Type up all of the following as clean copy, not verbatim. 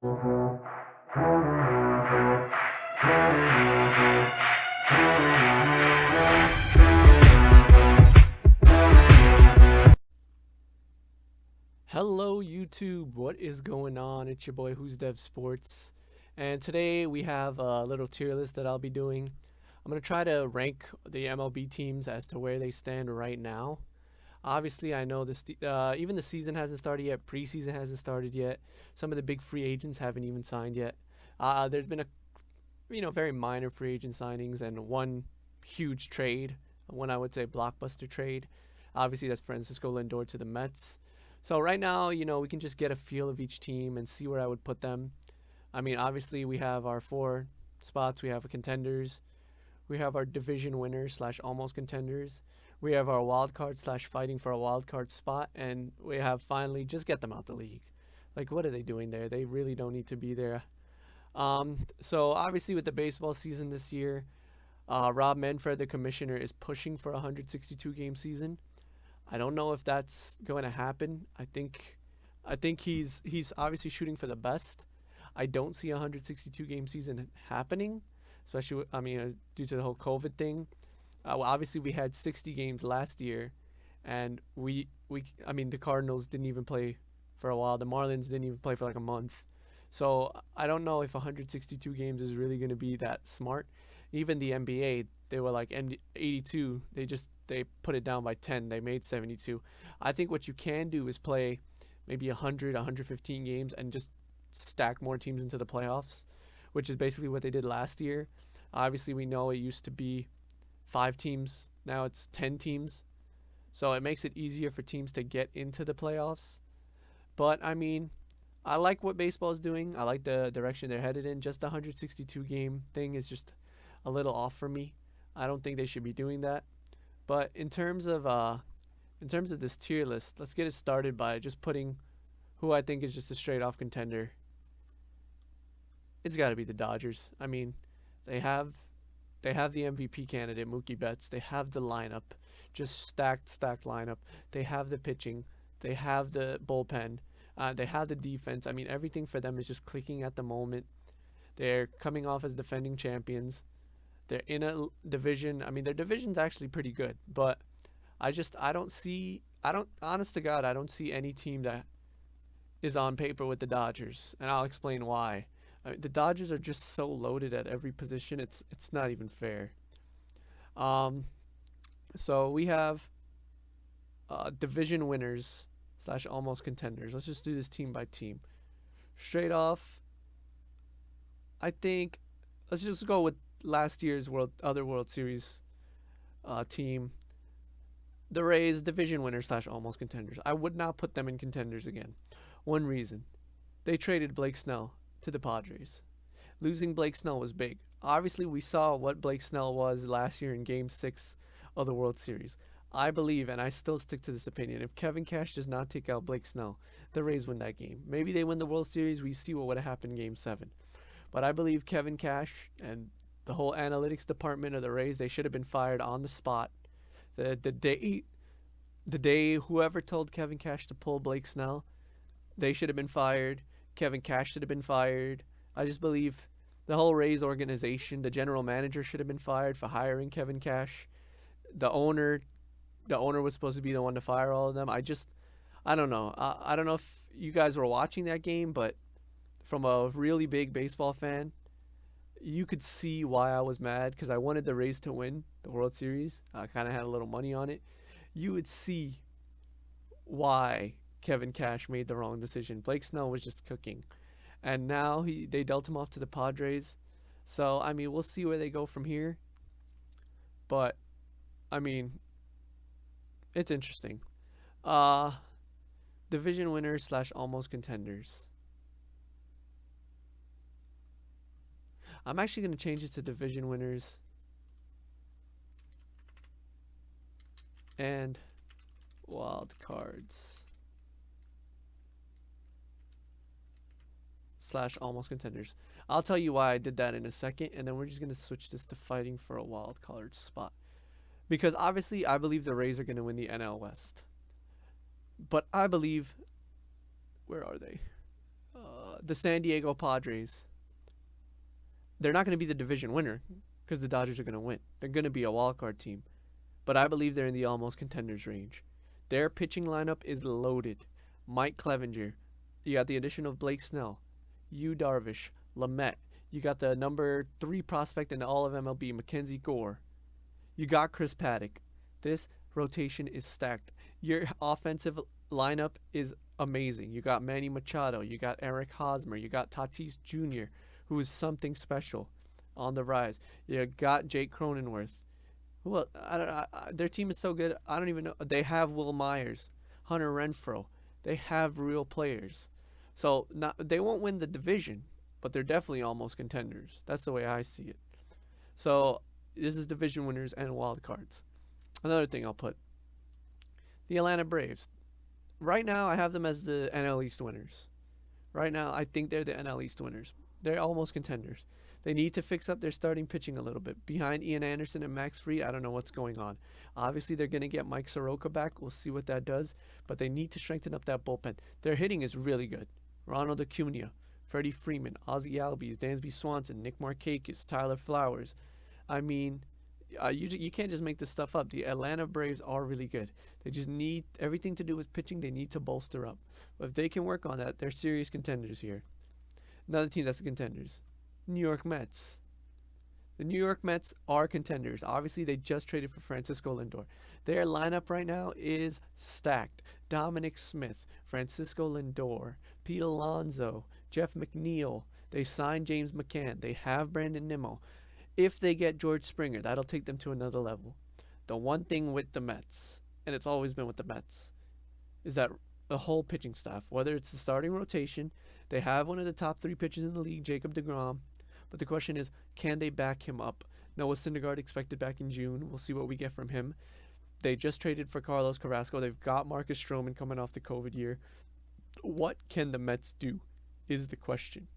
Hello YouTube, what is going on? It's your boy Who's Dev Sports, and today we have a little tier list that I'll be doing. I'm going to try to rank the MLB teams as to where they stand right now. Obviously, I know this even the season hasn't started yet, preseason hasn't started yet. Some of the big free agents haven't even signed yet. There's been a very minor free agent signings and one huge trade, one I would say blockbuster trade. Obviously, that's Francisco Lindor to the Mets. So right now, we can just get a feel of each team and see where I would put them. I mean, obviously, we have our four spots. We have a contenders. We have our division winners slash almost contenders. We have our wild card slash fighting for a wild card spot. And we have finally just get them out the league. Like, what are they doing there? They really don't need to be there. So obviously with the baseball season this year, Rob Manfred, the commissioner, is pushing for a 162 game season. I don't know if that's going to happen. I think he's obviously shooting for the best. I don't see a 162 game season happening, especially due to the whole COVID thing. Well, obviously we had 60 games last year, and the Cardinals didn't even play for a while. The Marlins didn't even play for like a month. So I don't know if 162 games is really going to be that smart. Even the NBA, they were like 82. They put it down by 10. They made 72. I think what you can do is play maybe 100, 115 games and just stack more teams into the playoffs, which is basically what they did last year. Obviously, we know it used to be 5 teams. Now it's 10 teams. So it makes it easier for teams to get into the playoffs. But I like what baseball is doing. I like the direction they're headed in. Just the 162 game thing is just a little off for me. I don't think they should be doing that. But in terms of this tier list, let's get it started by just putting who I think is just a straight off contender. It's got to be the Dodgers. I mean, they have the MVP candidate Mookie Betts. They have the lineup, just stacked lineup. They have the pitching. They have the bullpen. They have the defense. I mean, everything for them is just clicking at the moment. They're coming off as defending champions. They're in a division. I mean, their division's actually pretty good, but honest to God, I don't see any team that is on paper with the Dodgers, and I'll explain why. The Dodgers are just so loaded at every position. It's not even fair. So we have division winners slash almost contenders. Let's just do this team by team. Straight off, I think let's just go with last year's other World Series team. The Rays, division winners slash almost contenders. I would not put them in contenders again. One reason. They traded Blake Snell to the Padres. Losing Blake Snell was big. Obviously, we saw what Blake Snell was last year in Game 6 of the World Series. I believe, and I still stick to this opinion, if Kevin Cash does not take out Blake Snell, the Rays win that game. Maybe they win the World Series. We see what would have happened in Game 7. But I believe Kevin Cash and the whole analytics department of the Rays, they should have been fired on the spot. The day whoever told Kevin Cash to pull Blake Snell, they should have been fired. Kevin Cash should have been fired. I just believe the whole Rays organization, the general manager should have been fired for hiring Kevin Cash. The owner was supposed to be the one to fire all of them. I don't know. I don't know if you guys were watching that game, but from a really big baseball fan, you could see why I was mad, because I wanted the Rays to win the World Series. I kind of had a little money on it. You would see why Kevin Cash made the wrong decision. Blake Snell was just cooking. And now they dealt him off to the Padres. So, we'll see where they go from here. But, it's interesting. Division winners slash almost contenders. I'm actually going to change it to division winners and wild cards slash almost contenders. I'll tell you why I did that in a second, and then we're just going to switch this to fighting for a wild card spot. Because obviously I believe the Rays are going to win the NL West. But I believe, where are they? The San Diego Padres. They're not going to be the division winner because the Dodgers are going to win. They're going to be a wild card team, but I believe they're in the almost contenders range. Their pitching lineup is loaded. Mike Clevenger. You got the addition of Blake Snell, Yu Darvish, Lamet. You got the number 3 prospect in all of MLB, Mackenzie Gore. You got Chris Paddock. This rotation is stacked. Your offensive lineup is amazing. You got Manny Machado. You got Eric Hosmer. You got Tatis Jr., who is something special on the rise. You got Jake Cronenworth. Well, their team is so good. I don't even know. They have Will Myers, Hunter Renfroe. They have real players. So they won't win the division, but they're definitely almost contenders. That's the way I see it. So this is division winners and wild cards. Another thing I'll put. The Atlanta Braves. Right now, I have them as the NL East winners. Right now, I think they're the NL East winners. They're almost contenders. They need to fix up their starting pitching a little bit. Behind Ian Anderson and Max Fried, I don't know what's going on. Obviously, they're going to get Mike Soroka back. We'll see what that does. But they need to strengthen up that bullpen. Their hitting is really good. Ronald Acuna, Freddie Freeman, Ozzie Albies, Dansby Swanson, Nick Markakis, Tyler Flowers. I mean, you can't just make this stuff up. The Atlanta Braves are really good. They just need everything to do with pitching. They need to bolster up. But if they can work on that, they're serious contenders here. Another team that's the contenders. New York Mets. The New York Mets are contenders. Obviously, they just traded for Francisco Lindor. Their lineup right now is stacked. Dominic Smith, Francisco Lindor, Pete Alonso, Jeff McNeil. They signed James McCann. They have Brandon Nimmo. If they get George Springer, that'll take them to another level. The one thing with the Mets, and it's always been with the Mets, is that the whole pitching staff, whether it's the starting rotation, they have one of the top 3 pitchers in the league, Jacob deGrom. But the question is, can they back him up? Noah Syndergaard expected back in June. We'll see what we get from him. They just traded for Carlos Carrasco. They've got Marcus Stroman coming off the COVID year. What can the Mets do is the question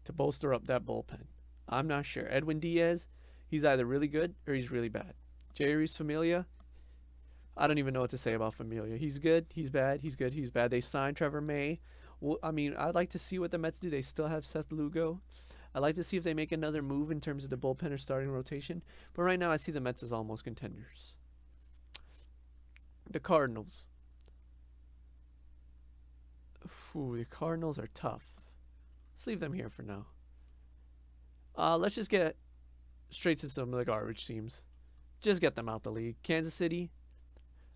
to bolster up that bullpen. I'm not sure. Edwin Diaz, he's either really good or he's really bad. Jeurys Familia, I don't even know what to say about Familia. He's good, he's bad, he's good, he's bad. They signed Trevor May. Well, I mean, I'd like to see what the Mets do. They still have Seth Lugo. I'd like to see if they make another move in terms of the bullpen or starting rotation. But right now, I see the Mets as almost contenders. The Cardinals. The Cardinals are tough. Let's leave them here for now. Let's just get straight to some of the garbage teams. Just get them out the league. Kansas City.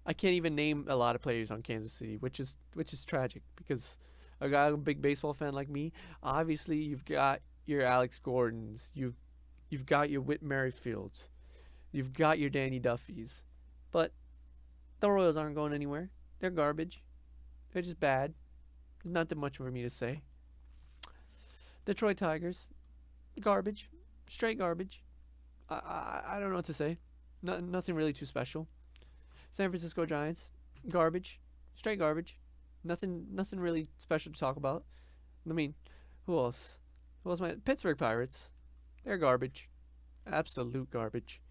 I can't even name a lot of players on Kansas City, which is tragic because a guy, a big baseball fan like me, obviously you've got your Alex Gordons, you've got your Whit Merrifields, you've got your Danny Duffys, but the Royals aren't going anywhere. They're garbage. They're just bad. There's not that much for me to say. Detroit Tigers, garbage, straight garbage. I don't know what to say. Nothing really too special. San Francisco Giants, garbage, straight garbage. Nothing really special to talk about. I mean, who else? Pittsburgh Pirates, they're garbage, absolute garbage.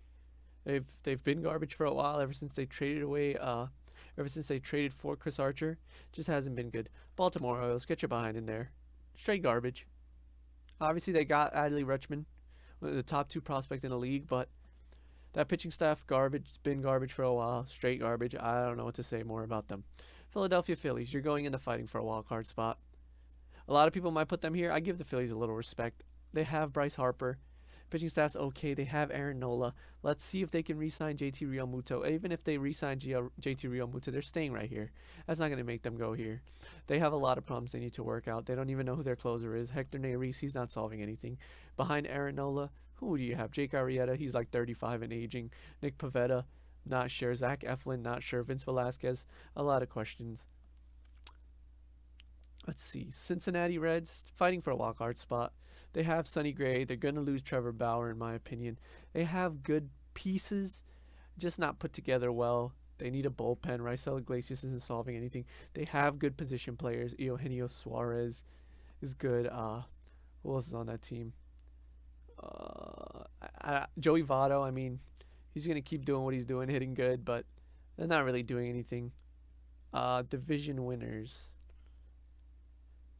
They've been garbage for a while ever since they traded for Chris Archer. Just hasn't been good. Baltimore Orioles, get your behind in there, straight garbage. Obviously they got Adley Rutschman, one of the top 2 prospect in the league, but that pitching staff, garbage. It's been garbage for a while. Straight garbage. I don't know what to say more about them. Philadelphia Phillies. You're going into fighting for a wild card spot. A lot of people might put them here. I give the Phillies a little respect. They have Bryce Harper. Pitching staff's okay. They have Aaron Nola. Let's see if they can re-sign JT Realmuto. Even if they re-sign JT Realmuto, they're staying right here. That's not going to make them go here. They have a lot of problems they need to work out. They don't even know who their closer is. Hector Neris, he's not solving anything. Behind Aaron Nola, who do you have? Jake Arrieta, he's like 35 and aging. Nick Pivetta, not sure. Zach Eflin, not sure. Vince Velasquez, a lot of questions. Let's see. Cincinnati Reds, fighting for a wild card spot. They have Sonny Gray. They're going to lose Trevor Bauer, in my opinion. They have good pieces, just not put together well. They need a bullpen. Raisel Iglesias isn't solving anything. They have good position players. Eugenio Suarez is good. Who else is on that team? Joey Votto, I mean, he's going to keep doing what he's doing, hitting good, but they're not really doing anything. Division winners.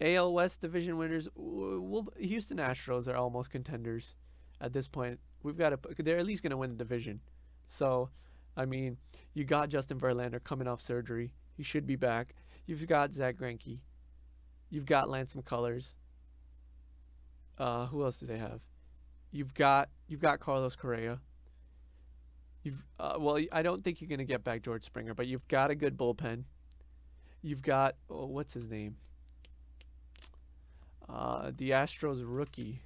AL West division winners. Houston Astros are almost contenders at this point. We've got to. They're at least going to win the division. So, I mean, you got Justin Verlander coming off surgery. He should be back. You've got Zach Greinke. You've got Lance McCullers. Who else do they have? You've got Carlos Correa. Well, I don't think you're gonna get back George Springer, but you've got a good bullpen. You've got what's his name? The Astros rookie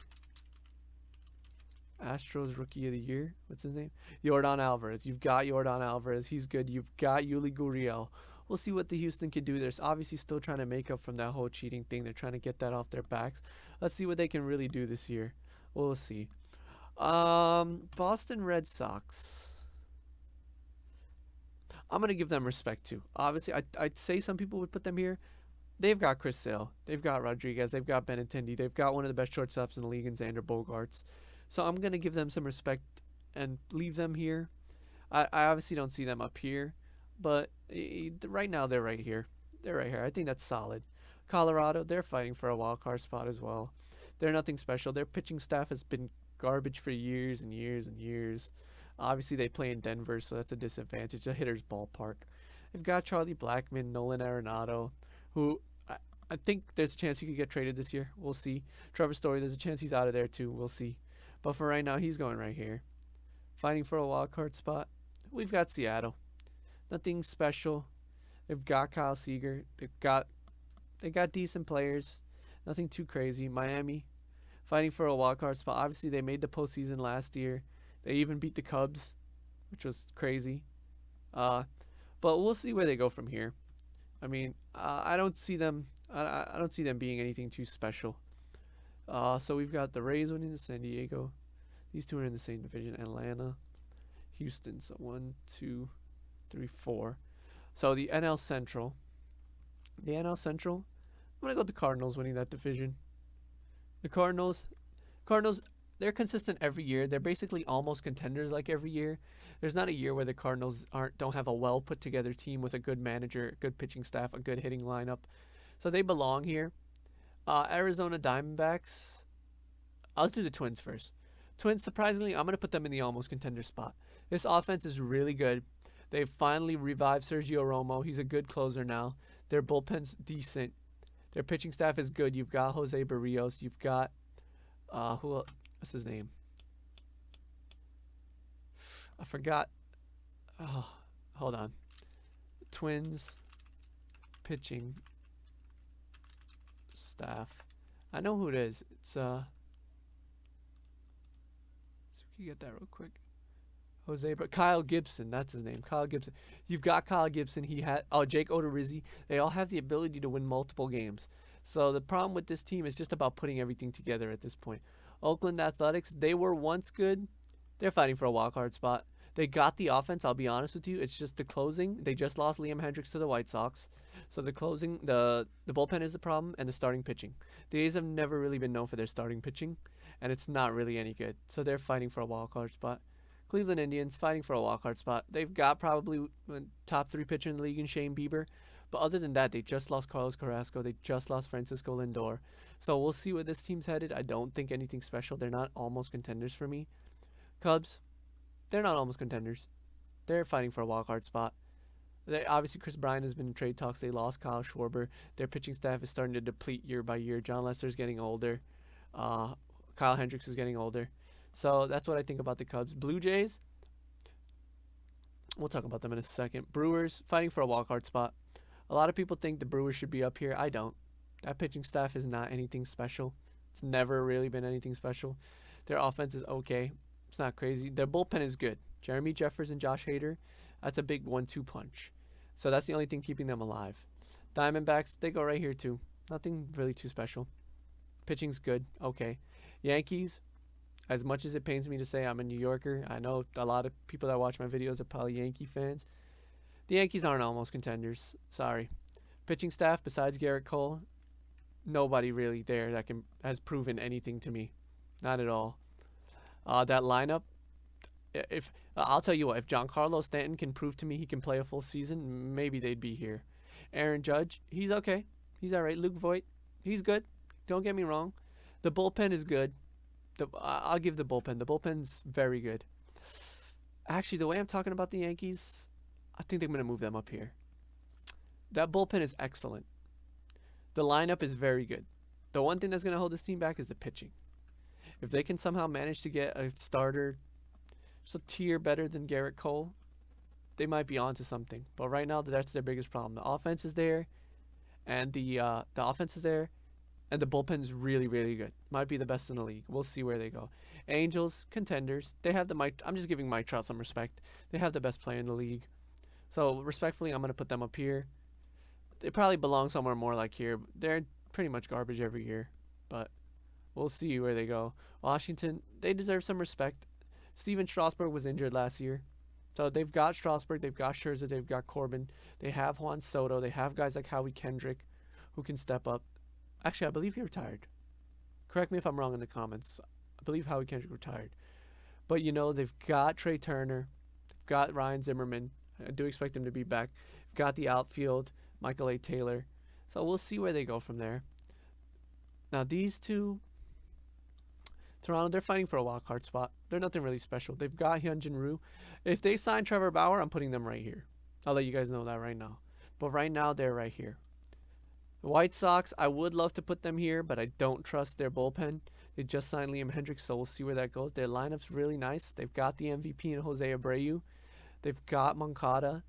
of the year. What's his name? Yordan Alvarez. You've got Yordan Alvarez. He's good. You've got Yuli Gurriel. We'll see what the Houston can do. They're obviously still trying to make up from that whole cheating thing. They're trying to get that off their backs. Let's see what they can really do this year. We'll see. Boston Red Sox. I'm going to give them respect too. Obviously, I'd say some people would put them here. They've got Chris Sale. They've got Rodriguez. They've got Benintendi. They've got one of the best shortstops in the league in Xander Bogaerts. So I'm going to give them some respect and leave them here. I obviously don't see them up here. But right now, they're right here. They're right here. I think that's solid. Colorado, they're fighting for a wild card spot as well. They're nothing special. Their pitching staff has been garbage for years and years and years. Obviously, they play in Denver, so that's a disadvantage. A hitter's ballpark. They've got Charlie Blackmon, Nolan Arenado, who I think there's a chance he could get traded this year. We'll see. Trevor Story, there's a chance he's out of there too. We'll see. But for right now, he's going right here. Fighting for a wild card spot. We've got Seattle. Nothing special. They've got Kyle Seager. They got decent players. Nothing too crazy. Miami, fighting for a wild card spot. Obviously, they made the postseason last year. They even beat the Cubs, which was crazy. But we'll see where they go from here. I mean, I don't see them. I don't see them being anything too special. So we've got the Rays winning to San Diego. These two are in the same division. Atlanta, Houston. So 1, 2, 3, 4. So the NL Central. I'm gonna go with the Cardinals winning that division. The Cardinals, they're consistent every year. They're basically almost contenders like every year. There's not a year where the Cardinals don't have a well put together team with a good manager, good pitching staff, a good hitting lineup. So they belong here. Arizona Diamondbacks. I'll do the Twins first. Twins, surprisingly, I'm gonna put them in the almost contender spot. This offense is really good. They've finally revived Sergio Romo. He's a good closer now. Their bullpen's decent. Their pitching staff is good. You've got Jose Barrios. You've got what's his name? I forgot. Oh, hold on. Twins pitching staff. I know who it is. It's so we can get that real quick. Kyle Gibson, that's his name. Kyle Gibson. You've got Kyle Gibson. Jake Odorizzi. They all have the ability to win multiple games. So the problem with this team is just about putting everything together at this point. Oakland Athletics, they were once good. They're fighting for a wild card spot. They got the offense, I'll be honest with you. It's just the closing. They just lost Liam Hendricks to the White Sox. So the closing, the bullpen is the problem, and the starting pitching. The A's have never really been known for their starting pitching, and it's not really any good. So they're fighting for a wild card spot. Cleveland Indians fighting for a wild card spot. They've got probably top 3 pitcher in the league in Shane Bieber. But other than that, they just lost Carlos Carrasco. They just lost Francisco Lindor. So we'll see where this team's headed. I don't think anything special. They're not almost contenders for me. Cubs, they're not almost contenders. They're fighting for a wild card spot. Obviously, Chris Bryant has been in trade talks. They lost Kyle Schwarber. Their pitching staff is starting to deplete year by year. John Lester's getting older. Kyle Hendricks is getting older. So that's what I think about the Cubs. Blue Jays, we'll talk about them in a second. Brewers, fighting for a wild card spot. A lot of people think the Brewers should be up here. I don't. That pitching staff is not anything special. It's never really been anything special. Their offense is okay. It's not crazy. Their bullpen is good. Jeremy Jeffers and Josh Hader, that's a big 1-2 punch. So that's the only thing keeping them alive. Diamondbacks, they go right here too. Nothing really too special. Pitching's good. Okay. Yankees, as much as it pains me to say I'm a New Yorker, I know a lot of people that watch my videos are probably Yankee fans. The Yankees aren't almost contenders. Sorry. Pitching staff, besides Garrett Cole, nobody really there that has proven anything to me. Not at all. That lineup, I'll tell you what, if Giancarlo Stanton can prove to me he can play a full season, maybe they'd be here. Aaron Judge, he's okay. He's all right. Luke Voigt, He's good. Don't get me wrong. The bullpen is good. I'll give the bullpen. The bullpen's very good. Actually, the way I'm talking about the Yankees, I think they're going to move them up here. That bullpen is excellent. The lineup is very good. The one thing that's going to hold this team back is the pitching. If they can somehow manage to get a starter just a tier better than Garrett Cole, they might be onto something. But right now, that's their biggest problem. The offense is there, and the offense is there, and the bullpen's really, really good. Might be the best in the league. We'll see where they go. Angels, Contenders, they have the Mike. I'm just giving Mike Trout some respect. They have the best player in the league. So respectfully, I'm gonna put them up here. They probably belong somewhere more like here. They're pretty much garbage every year, but we'll see where they go. Washington, they deserve some respect. Steven Strasburg was injured last year. So they've got Strasburg, they've got Scherzer, they've got Corbin. They have Juan Soto. They have guys like Howie Kendrick who can step up. Actually, I believe he retired. Correct me if I'm wrong in the comments. I believe Howie Kendrick retired. But, you know, they've got Trey Turner. They've got Ryan Zimmerman. I do expect him to be back. They've got the outfield, Michael A. Taylor. So we'll see where they go from there. Now, these two, Toronto, they're fighting for a wild card spot. They're nothing really special. They've got Hyunjin Ryu. If they sign Trevor Bauer, I'm putting them right here. I'll let you guys know that right now. But right now, they're right here. The White Sox, I would love to put them here, but I don't trust their bullpen. They just signed Liam Hendricks, so we'll see where that goes. Their lineup's really nice. They've got the MVP in Jose Abreu. They've got Moncada.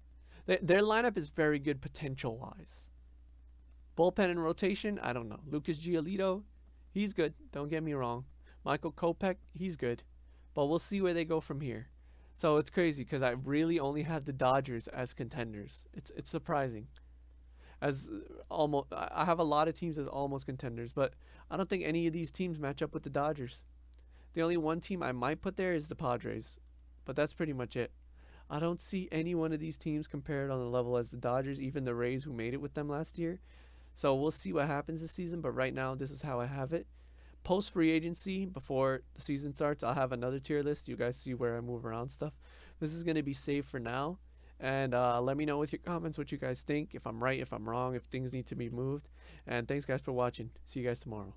Their lineup is very good potential-wise. Bullpen and rotation, I don't know. Lucas Giolito, he's good. Don't get me wrong. Michael Kopech, he's good. But we'll see where they go from here. So it's crazy because I really only have the Dodgers as contenders. It's surprising. I have a lot of teams as almost contenders, but I don't think any of these teams match up with the Dodgers. The only one team I might put there is the Padres, but that's pretty much it. I don't see any one of these teams compared on the level as the Dodgers, even the Rays who made it with them last year. So we'll see what happens this season, but right now this is how I have it. Post free agency, before the season starts, I'll have another tier list. You guys see where I move around stuff. This is going to be safe for now. And let me know with your comments what you guys think, if I'm right, if I'm wrong, if things need to be moved. And thanks guys for watching. See you guys tomorrow.